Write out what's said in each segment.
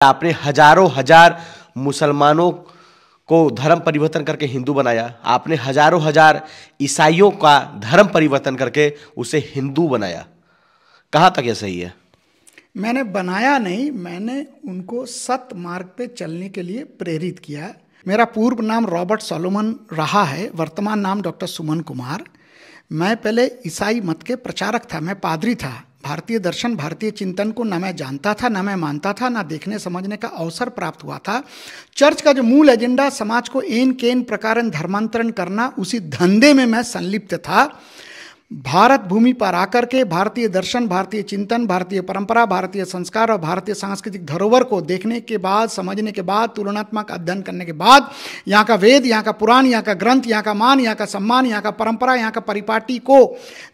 आपने हजारों हजार मुसलमानों को धर्म परिवर्तन करके हिंदू बनाया। आपने हजारों हजार ईसाइयों का धर्म परिवर्तन करके उसे हिंदू बनाया। कहां तक यह सही है? मैंने बनाया नहीं, मैंने उनको सत मार्ग पे चलने के लिए प्रेरित किया। मेरा पूर्व नाम रॉबर्ट सोलोमन रहा है, वर्तमान नाम डॉक्टर सुमन कुमार। मैं पहले ईसाई मत के प्रचारक था, मैं पादरी था। भारतीय दर्शन, भारतीय चिंतन को न मैं जानता था, न मैं मानता था, न देखने समझने का अवसर प्राप्त हुआ था। चर्च का जो मूल एजेंडा समाज को एन केन प्रकार धर्मांतरण करना, उसी धंधे में मैं संलिप्त था। भारत भूमि पर आकर के भारतीय दर्शन, भारतीय चिंतन, भारतीय परंपरा, भारतीय संस्कार और भारतीय सांस्कृतिक धरोहर को देखने के बाद, समझने के बाद, तुलनात्मक अध्ययन करने के बाद, यहाँ का वेद, यहाँ का पुराण, यहाँ का ग्रंथ, यहाँ का मान, यहाँ का सम्मान, यहाँ का परंपरा, यहाँ का परिपाटी को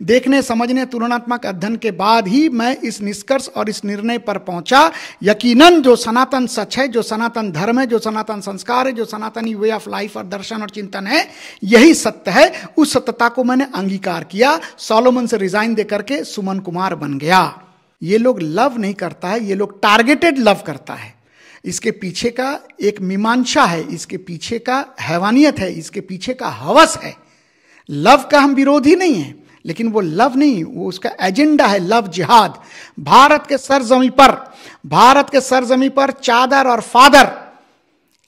देखने, समझने, तुलनात्मक अध्ययन के बाद ही मैं इस निष्कर्ष और इस निर्णय पर पहुंचा, यकीनन जो सनातन सच है, जो सनातन धर्म है, जो सनातन संस्कार है, जो सनातनी वे ऑफ लाइफ और दर्शन और चिंतन है, यही सत्य है। उस सत्यता को मैंने अंगीकार किया। सोलोमन से रिजाइन देकर के सुमन कुमार बन गया। ये लोग लव नहीं करता है, ये लोग टारगेटेड लव करता है। इसके पीछे का एक मीमांसा है, इसके पीछे का हैवानियत है, इसके पीछे का हवस है। लव का हम विरोधी नहीं है, लेकिन वो लव नहीं, वो उसका एजेंडा है लव जिहाद। भारत के सरजमी पर चादर और फादर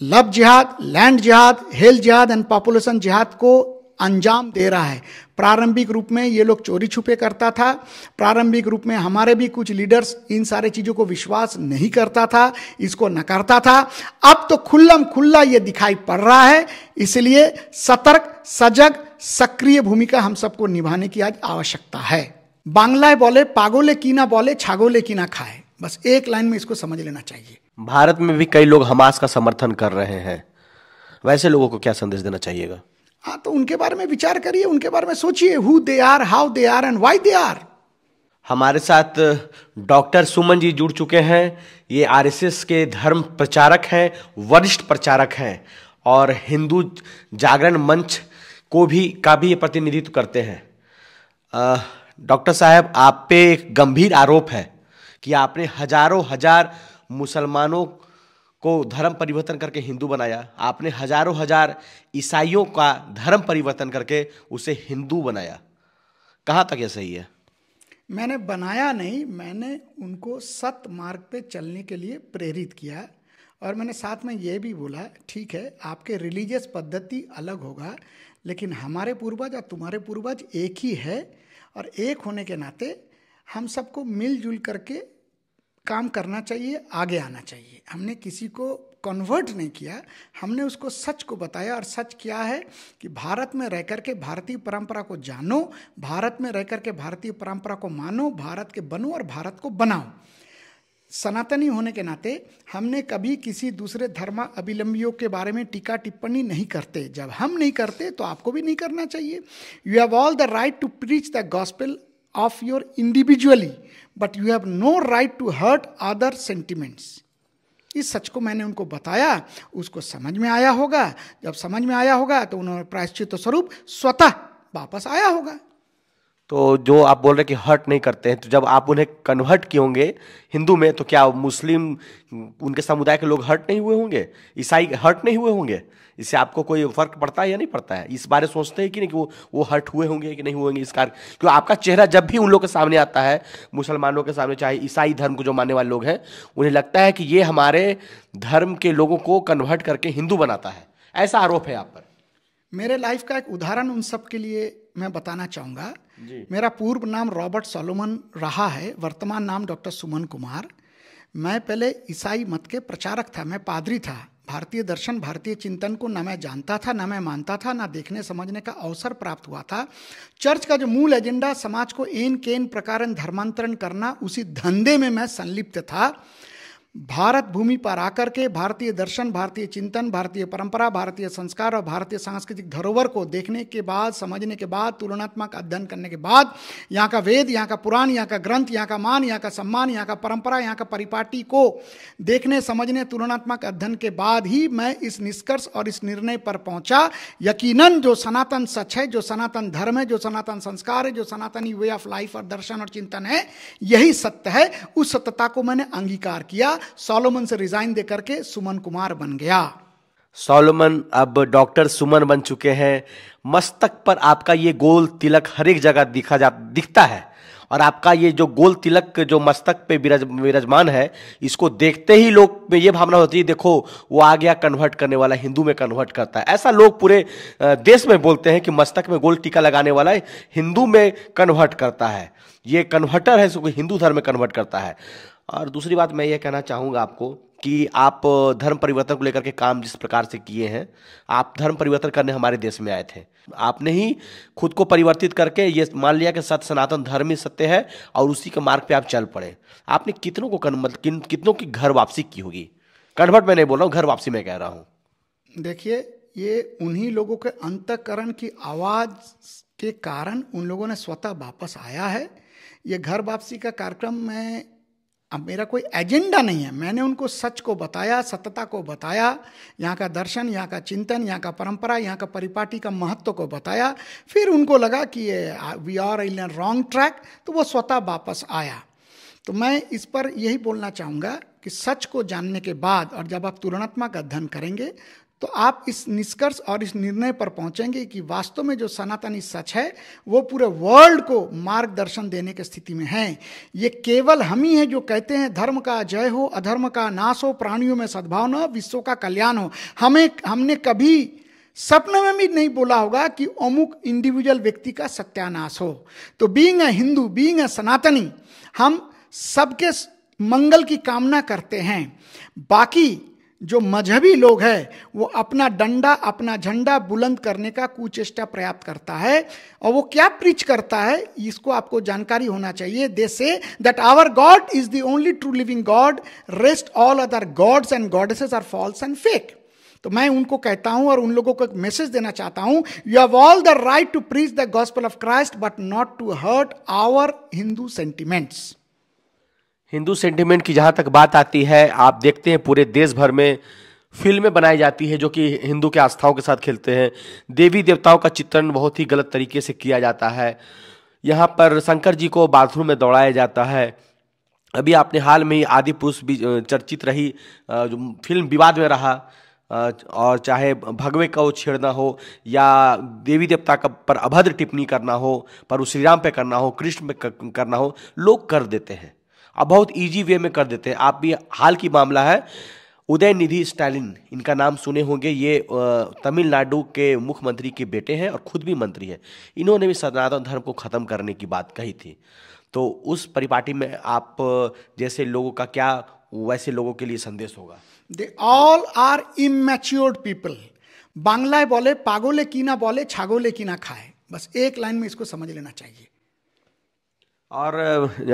लव जिहाद, लैंड जिहाद, हेल्थ जिहाद एंड पॉपुलेशन जिहाद को अंजाम दे रहा है। प्रारंभिक रूप में ये लोग चोरी छुपे करता था। प्रारंभिक रूप में हमारे भी कुछ लीडर्स इन सारे चीजों को विश्वास नहीं करता था, इसको नकारता था। अब तो खुल्लम खुल्ला ये दिखाई पड़ रहा है। इसलिए सतर्क, सजग, सक्रिय भूमिका हम सबको निभाने की आज आवश्यकता है। बांग्लाय बोले पागोले की ना बोले, छागोले की ना खाए। बस एक लाइन में इसको समझ लेना चाहिए। भारत में भी कई लोग हमास का समर्थन कर रहे हैं, वैसे लोगों को क्या संदेश देना चाहिएगा? हाँ, तो उनके बारे में विचार करिए, उनके बारे में सोचिए, who they are, how they are and why they are. हमारे साथ डॉक्टर सुमन जी जुड़ चुके हैं। ये आरएसएस के धर्म प्रचारक हैं, वरिष्ठ प्रचारक हैं और हिंदू जागरण मंच का भी ये प्रतिनिधित्व करते हैं। डॉक्टर साहब, आप पे एक गंभीर आरोप है कि आपने हजारों हजार मुसलमानों को धर्म परिवर्तन करके हिंदू बनाया। आपने हजारों हजार ईसाइयों का धर्म परिवर्तन करके उसे हिंदू बनाया। कहां तक यह सही है? मैंने बनाया नहीं, मैंने उनको सत मार्ग पे चलने के लिए प्रेरित किया। और मैंने साथ में ये भी बोला, ठीक है आपके रिलीजियस पद्धति अलग होगा, लेकिन हमारे पूर्वज और तुम्हारे पूर्वज एक ही है। और एक होने के नाते हम सबको मिलजुल करके काम करना चाहिए, आगे आना चाहिए। हमने किसी को कन्वर्ट नहीं किया, हमने उसको सच को बताया। और सच क्या है कि भारत में रह करके भारतीय परंपरा को जानो, भारत में रह करके भारतीय परंपरा को मानो, भारत के बनो और भारत को बनाओ। सनातनी होने के नाते हमने कभी किसी दूसरे धर्मावलंबियों के बारे में टीका टिप्पणी नहीं करते। जब हम नहीं करते तो आपको भी नहीं करना चाहिए। You have all the right to preach the gospel of your individually, but you have no right to hurt other sentiments। इस सच को मैंने उनको बताया, उसको समझ में आया होगा। जब समझ में आया होगा तो उन्होंने प्रायश्चित स्वरूप स्वतः वापस आया होगा। तो जो आप बोल रहे कि हर्ट नहीं करते हैं, तो जब आप उन्हें कन्वर्ट किए होंगे हिंदू में, तो क्या मुस्लिम उनके समुदाय के लोग हर्ट नहीं हुए होंगे? ईसाई हर्ट नहीं हुए होंगे? इससे आपको कोई फर्क पड़ता है या नहीं पड़ता है? इस बारे सोचते हैं कि नहीं कि वो हर्ट हुए होंगे कि नहीं हुए होंगे इस कार्य? क्यों आपका चेहरा जब भी उन लोगों के सामने आता है, मुसलमानों के सामने, चाहे ईसाई धर्म को जो मानने वाले लोग हैं, उन्हें लगता है कि ये हमारे धर्म के लोगों को कन्वर्ट करके हिंदू बनाता है। ऐसा आरोप है आप पर। मेरे लाइफ का एक उदाहरण उन सब के लिए मैं बताना चाहूँगा। मेरा पूर्व नाम रॉबर्ट सोलोमन रहा है, वर्तमान नाम डॉक्टर सुमन कुमार। मैं पहले ईसाई मत के प्रचारक था, मैं पादरी था। भारतीय दर्शन, भारतीय चिंतन को न मैं जानता था, न मैं मानता था, न देखने समझने का अवसर प्राप्त हुआ था। चर्च का जो मूल एजेंडा समाज को एन केन प्रकार धर्मांतरण करना, उसी धंधे में मैं संलिप्त था। भारत भूमि पर आकर के भारतीय दर्शन, भारतीय चिंतन, भारतीय परंपरा, भारतीय संस्कार और भारतीय सांस्कृतिक धरोहर को देखने के बाद, समझने के बाद, तुलनात्मक अध्ययन करने के बाद, यहाँ का वेद, यहाँ का पुराण, यहाँ का ग्रंथ, यहाँ का मान, यहाँ का सम्मान, यहाँ का परंपरा, यहाँ का परिपाटी को देखने, समझने, तुलनात्मक अध्ययन के बाद ही मैं इस निष्कर्ष और इस निर्णय पर पहुंचा, यकीनन जो सनातन सच है, जो सनातन धर्म है, जो सनातन संस्कार है, जो सनातनी वे ऑफ लाइफ और दर्शन और चिंतन है, यही सत्य है। उस सत्यता को मैंने अंगीकार किया। सोलोमन से रिजाइन दे करके सुमन कुमार बन गया। सोलोमन अब डॉक्टर सुमन बन चुके हैं। मस्तक पर आपका ये गोल तिलक हर एक जगह दिखता है, और आपका ये जो गोल तिलक जो मस्तक पे विराजमान है, इसको देखते ही लोग में ये भावना होती है, देखो वो आ गया कन्वर्ट करने वाला, हिंदू में कन्वर्ट करता है। ऐसा लोग पूरे देश में बोलते हैं कि मस्तक में गोल टीका लगाने वाला हिंदू में कन्वर्ट करता है, ये कन्वर्टर है, इसको हिंदू धर्म में कन्वर्ट करता है। और दूसरी बात मैं ये कहना चाहूँगा आपको कि आप धर्म परिवर्तन को लेकर के काम जिस प्रकार से किए हैं, आप धर्म परिवर्तन करने हमारे देश में आए थे, आपने ही खुद को परिवर्तित करके ये मान लिया कि सत्य सनातन धर्म ही सत्य है और उसी के मार्ग पे आप चल पड़े। आपने कितनों को कितनों की घर वापसी की होगी? कन्वर्ट मैं नहीं बोल रहा हूँ, घर वापसी मैं कह रहा हूँ। देखिए, ये उन्हीं लोगों के अंतःकरण की आवाज के कारण उन लोगों ने स्वतः वापस आया है। ये घर वापसी का कार्यक्रम अब मेरा कोई एजेंडा नहीं है, मैंने उनको सच को बताया, सत्यता को बताया, यहाँ का दर्शन, यहाँ का चिंतन, यहाँ का परंपरा, यहाँ का परिपाटी का महत्व को बताया। फिर उनको लगा कि we are in wrong track, तो वो स्वतः वापस आया। तो मैं इस पर यही बोलना चाहूँगा कि सच को जानने के बाद और जब आप तुलनात्मक अध्ययन करेंगे तो आप इस निष्कर्ष और इस निर्णय पर पहुंचेंगे कि वास्तव में जो सनातनी सच है वो पूरे वर्ल्ड को मार्गदर्शन देने की स्थिति में है। ये केवल हम ही हैं जो कहते हैं धर्म का जय हो, अधर्म का नाश हो, प्राणियों में सद्भावना हो, विश्व का कल्याण हो। हमने कभी सपने में भी नहीं बोला होगा कि अमुक इंडिविजुअल व्यक्ति का सत्यानाश हो। तो being a Hindu, being a सनातनी, हम सबके मंगल की कामना करते हैं। बाकी जो मजहबी लोग हैं वो अपना डंडा, अपना झंडा बुलंद करने का कुचेष्टा पर्याप्त करता है, और वो क्या प्रीच करता है इसको आपको जानकारी होना चाहिए। They say that our God is the only true living God, rest all other gods and goddesses are false and fake. तो मैं उनको कहता हूं और उन लोगों को एक मैसेज देना चाहता हूं, you have all the right to preach the gospel of Christ but not to hurt our Hindu sentiments. Hindu sentiment की जहाँ तक बात आती है, आप देखते हैं पूरे देश भर में फिल्में बनाई जाती है जो कि हिंदू के आस्थाओं के साथ खेलते हैं। देवी देवताओं का चित्रण बहुत ही गलत तरीके से किया जाता है। यहाँ पर शंकर जी को बाथरूम में दौड़ाया जाता है। अभी आपने हाल में ही आदि पुरुष भी चर्चित रही, जो फिल्म विवाद में रहा, और चाहे भगवे का वो छेड़ना हो या देवी देवता का पर अभद्र टिप्पणी करना हो, पर वो श्री राम पे करना हो, कृष्ण पे करना हो, लोग कर देते हैं। अब बहुत इजी वे में कर देते हैं। आप भी हाल की मामला है, उदयनिधि स्टालिन, इनका नाम सुने होंगे। ये तमिलनाडु के मुख्यमंत्री के बेटे हैं और खुद भी मंत्री हैं। इन्होंने भी सनातन धर्म को खत्म करने की बात कही थी। तो उस परिपाटी में आप जैसे लोगों का क्या वैसे लोगों के लिए संदेश होगा? They all are immatured people. बांग्लाय बोले पागोले की ना बोले, छागोले की ना खाए। बस एक लाइन में इसको समझ लेना चाहिए। और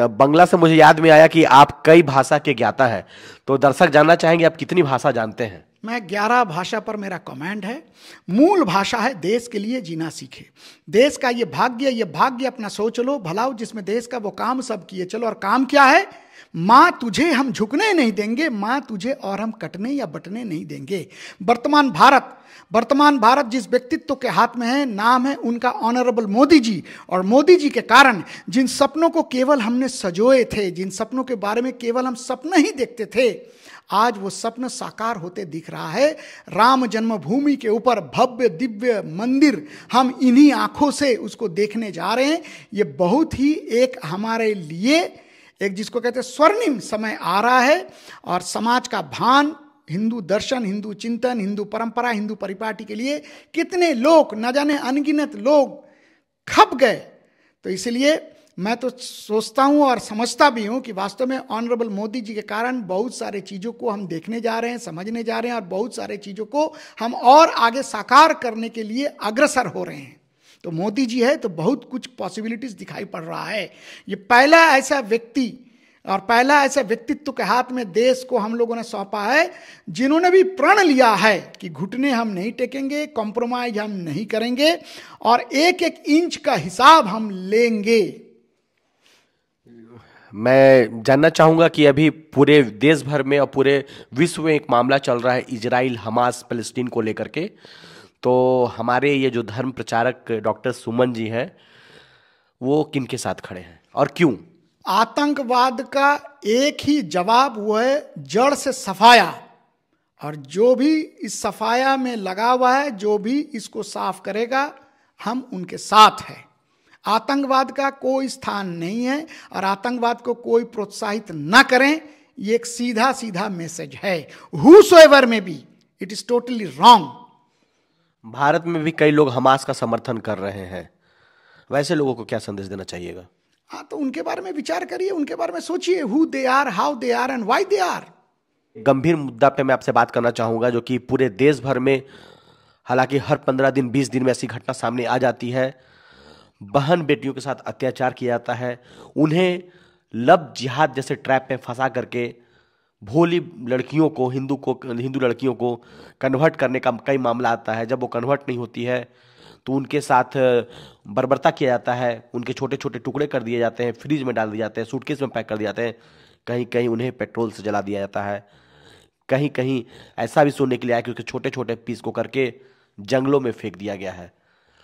बंगला से मुझे याद में आया कि आप कई भाषा के ज्ञाता हैं, तो दर्शक जानना चाहेंगे आप कितनी भाषा जानते हैं? मैं 11 भाषा पर मेरा कमेंट है। मूल भाषा है देश के लिए जीना सीखे। देश का ये भाग्य अपना सोच लो भलाओ, जिसमें देश का वो काम सब किए चलो। और काम क्या है? माँ तुझे हम झुकने नहीं देंगे, माँ तुझे और हम कटने या बटने नहीं देंगे। वर्तमान भारत जिस व्यक्तित्व के हाथ में है, नाम है उनका ऑनरेबल मोदी जी। और मोदी जी के कारण जिन सपनों को केवल हमने सजोए थे, जिन सपनों के बारे में केवल हम सपना ही देखते थे, आज वो सपन साकार होते दिख रहा है। राम जन्मभूमि के ऊपर भव्य दिव्य मंदिर, हम इन्हीं आंखों से उसको देखने जा रहे हैं। ये बहुत ही एक हमारे लिए एक जिसको कहते हैं स्वर्णिम समय आ रहा है। और समाज का भान, हिंदू दर्शन, हिंदू चिंतन, हिंदू परंपरा, हिंदू परिपाटी के लिए कितने लोग, न जाने अनगिनत लोग खप गए। तो इसलिए मैं तो सोचता हूं और समझता भी हूं कि वास्तव में ऑनरेबल मोदी जी के कारण बहुत सारे चीज़ों को हम देखने जा रहे हैं, समझने जा रहे हैं, और बहुत सारे चीज़ों को हम और आगे साकार करने के लिए अग्रसर हो रहे हैं। तो मोदी जी है तो बहुत कुछ पॉसिबिलिटीज दिखाई पड़ रहा है। ये पहला ऐसा व्यक्ति और पहला ऐसा व्यक्तित्व के हाथ में देश को हम लोगों ने सौंपा है जिन्होंने भी प्रण लिया है कि घुटने हम नहीं टेकेंगे, कॉम्प्रोमाइज हम नहीं करेंगे, और एक एक इंच का हिसाब हम लेंगे। मैं जानना चाहूँगा कि अभी पूरे देश भर में और पूरे विश्व में एक मामला चल रहा है इजराइल हमास फलस्तीन को लेकर के। तो हमारे ये जो धर्म प्रचारक डॉक्टर सुमन जी हैं, वो किन के साथ खड़े हैं और क्यों? आतंकवाद का एक ही जवाब वो है जड़ से सफाया। और जो भी इस सफाया में लगा हुआ है, जो भी इसको साफ करेगा, हम उनके साथ हैं। आतंकवाद का कोई स्थान नहीं है और आतंकवाद को कोई प्रोत्साहित ना करें, ये एक सीधा सीधा मैसेज है। Whosoever may be, it is totally wrong. Bharat में भी कई लोग हमास का समर्थन कर रहे हैं, वैसे लोगों को क्या संदेश देना चाहिएगा? हाँ, तो उनके बारे में विचार करिए, उनके बारे में सोचिए, who they are, how they are and why they are. गंभीर मुद्दा पे मैं आपसे बात करना चाहूंगा, जो कि पूरे देश भर में, हालांकि हर 15 दिन 20 दिन में ऐसी घटना सामने आ जाती है। बहन बेटियों के साथ अत्याचार किया जाता है, उन्हें लव जिहाद जैसे ट्रैप में फंसा करके भोली लड़कियों को, हिंदू लड़कियों को कन्वर्ट करने का कई मामला आता है। जब वो कन्वर्ट नहीं होती है तो उनके साथ बर्बरता किया जाता है, उनके छोटे छोटे टुकड़े कर दिए जाते हैं, फ्रिज में डाल दिए जाते हैं, सूटकेस में पैक कर दिए जाते हैं, कहीं कहीं उन्हें पेट्रोल से जला दिया जाता है, कहीं कहीं ऐसा भी सुनने के लिए आया कि उसके छोटे छोटे पीस को करके जंगलों में फेंक दिया गया है।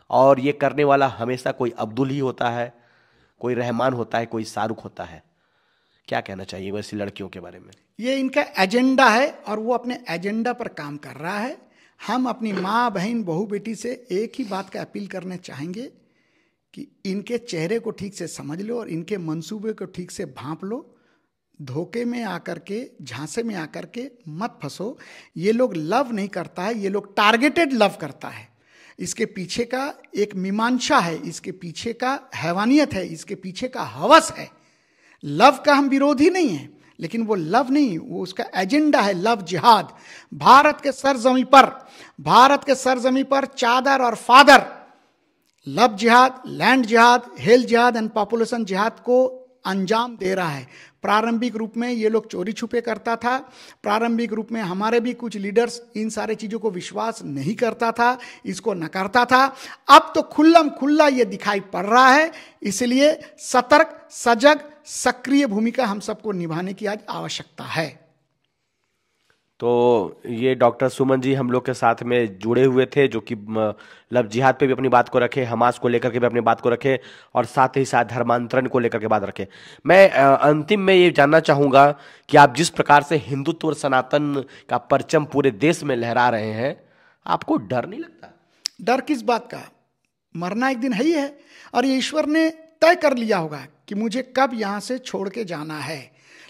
और ये करने वाला हमेशा कोई अब्दुल ही होता है, कोई रहमान होता है, कोई शाहरुख होता है। क्या कहना चाहिए वैसी लड़कियों के बारे में? ये इनका एजेंडा है और वो अपने एजेंडा पर काम कर रहा है। हम अपनी माँ, बहन, बहू, बेटी से एक ही बात का अपील करने चाहेंगे कि इनके चेहरे को ठीक से समझ लो और इनके मंसूबे को ठीक से भांप लो। धोखे में आकर के, झांसे में आकर के मत फंसो। ये लोग लव नहीं करता है, ये लोग टारगेटेड लव करता है। इसके पीछे का एक मीमांसा है, इसके पीछे का हैवानियत है, इसके पीछे का हवस है। लव का हम विरोधी नहीं है, लेकिन वो लव नहीं, वो उसका एजेंडा है लव जिहाद। भारत के सरजमी पर चादर और फादर लव जिहाद, लैंड जिहाद, हेल्थ जिहाद एंड पॉपुलेशन जिहाद को अंजाम दे रहा है। प्रारंभिक रूप में ये लोग चोरी छुपे करता था। प्रारंभिक रूप में हमारे भी कुछ लीडर्स इन सारे चीज़ों को विश्वास नहीं करता था, इसको नकारता था। अब तो खुल्लम खुल्ला ये दिखाई पड़ रहा है। इसलिए सतर्क, सजग, सक्रिय भूमिका हम सबको निभाने की आज आवश्यकता है। तो ये डॉक्टर सुमन जी हम लोग के साथ में जुड़े हुए थे, जो कि लव जिहाद पे भी अपनी बात को रखे, हमास को लेकर के भी अपनी बात को रखे, और साथ ही साथ धर्मांतरण को लेकर के बात रखे। मैं अंतिम में ये जानना चाहूँगा कि आप जिस प्रकार से हिंदुत्व और सनातन का परचम पूरे देश में लहरा रहे हैं, आपको डर नहीं लगता? डर किस बात का? मरना एक दिन है ही है, और ये ईश्वर ने तय कर लिया होगा कि मुझे कब यहाँ से छोड़ के जाना है।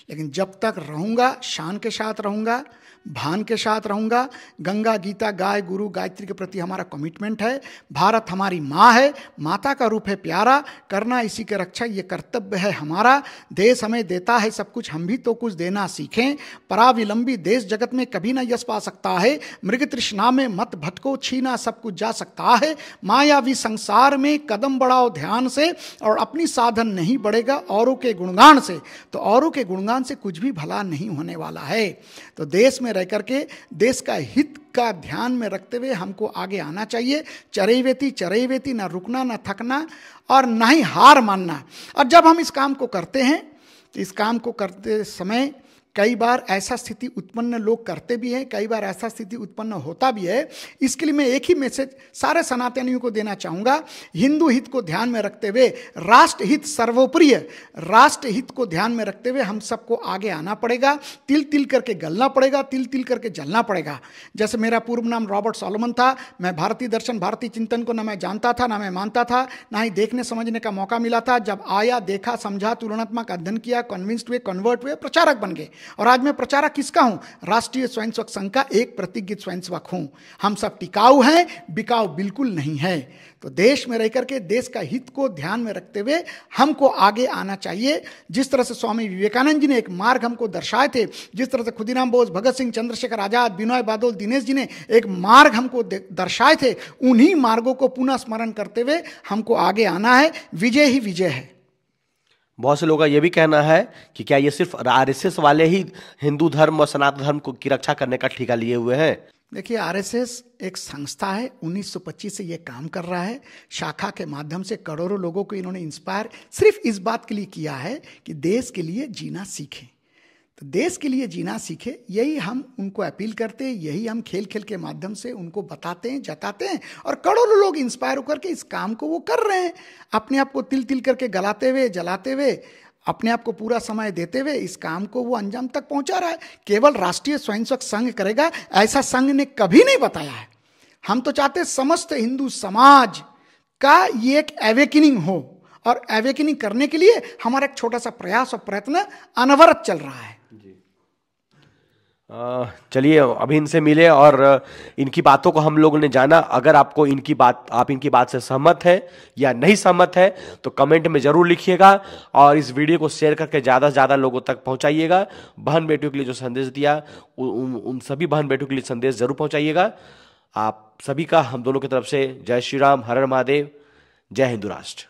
लेकिन जब तक रहूँगा, शान के साथ रहूँगा, भान के साथ रहूँगा। गंगा, गीता, गाय, गुरु, गायत्री के प्रति हमारा कमिटमेंट है। भारत हमारी माँ है, माता का रूप है प्यारा, करना इसी की रक्षा ये कर्तव्य है हमारा। देश हमें देता है सब कुछ, हम भी तो कुछ देना सीखें। पराविलंबी देश जगत में कभी ना यश पा सकता है, मृग तृष्णा में मत भटको, छीना सब कुछ जा सकता है। मायावी संसार में कदम बढ़ाओ ध्यान से, और अपनी साधन नहीं बढ़ेगा औरों के गुणगान से, तो औरों के गुणगान से कुछ भी भला नहीं होने वाला है। तो देश में रह करके देश का हित का ध्यान में रखते हुए हमको आगे आना चाहिए। चरैवेती, ना रुकना, ना थकना, और ना ही हार मानना। और जब हम इस काम को करते हैं, तो इस काम को करते समय कई बार ऐसा स्थिति उत्पन्न लोग करते भी हैं, कई बार ऐसा स्थिति उत्पन्न होता भी है। इसके लिए मैं एक ही मैसेज सारे सनातनियों को देना चाहूँगा। हिंदू हित को ध्यान में रखते हुए, राष्ट्र हित सर्वोपरि, राष्ट्र हित को ध्यान में रखते हुए हम सबको आगे आना पड़ेगा। तिल तिल करके गलना पड़ेगा, तिल तिल करके जलना पड़ेगा। जैसे मेरा पूर्व नाम रॉबर्ट सोलोमन था, मैं भारतीय दर्शन, भारतीय चिंतन को ना मैं जानता था, ना मैं मानता था, ना ही देखने समझने का मौका मिला था। जब आया, देखा, समझा, तुलनात्मक अध्ययन किया, कन्विंस्ड हुए, कन्वर्ट हुए, प्रचारक बन गए। और आज मैं प्रचारक किसका हूं? राष्ट्रीय स्वयंसेवक संघ का एक प्रतिज्ञित स्वयंसेवक हूं। हम सब टिकाऊ हैं, बिकाऊ बिल्कुल नहीं है। तो देश में रह करके देश का हित को ध्यान में रखते हुए हमको आगे आना चाहिए। जिस तरह से स्वामी विवेकानंद जी ने एक मार्ग हमको दर्शाए थे, जिस तरह से खुदीराम बोस, भगत सिंह, चंद्रशेखर आजाद, बिनोय बादल, दिनेश जी ने एक मार्ग हमको दर्शाए थे, उन्हीं मार्गों को पुनः स्मरण करते हुए हमको आगे आना है। विजय ही विजय है। बहुत से लोगों का यह भी कहना है कि क्या ये सिर्फ आरएसएस वाले ही हिंदू धर्म और सनातन धर्म की रक्षा करने का ठेका लिए हुए हैं? देखिए, आरएसएस एक संस्था है, 1925 से ये काम कर रहा है। शाखा के माध्यम से करोड़ों लोगों को इन्होंने इंस्पायर सिर्फ इस बात के लिए किया है कि देश के लिए जीना सीखें। तो देश के लिए जीना सीखे, यही हम उनको अपील करते हैं, यही हम खेल खेल के माध्यम से उनको बताते हैं, जताते हैं, और करोड़ों लोग इंस्पायर होकर के इस काम को वो कर रहे हैं, अपने आप को तिल तिल करके गलाते हुए, जलाते हुए, अपने आप को पूरा समय देते हुए इस काम को वो अंजाम तक पहुंचा रहा है। केवल राष्ट्रीय स्वयंसेवक संघ करेगा ऐसा संघ ने कभी नहीं बताया है। हम तो चाहते हैं समस्त हिंदू समाज का ये एक एवेकनिंग हो, और एवेकनिंग करने के लिए हमारा एक छोटा सा प्रयास और प्रयत्न अनवरत चल रहा है। चलिए अभी इनसे मिले और इनकी बातों को हम लोगों ने जाना। अगर आप इनकी बात से सहमत है या नहीं सहमत है तो कमेंट में जरूर लिखिएगा, और इस वीडियो को शेयर करके ज्यादा से ज्यादा लोगों तक पहुंचाइएगा। बहन बेटियों के लिए जो संदेश दिया उन सभी बहन बेटियों के लिए संदेश जरूर पहुंचाइएगा। आप सभी का हम दोनों की तरफ से जय श्री राम, हर हर महादेव, जय हिंदू राष्ट्र।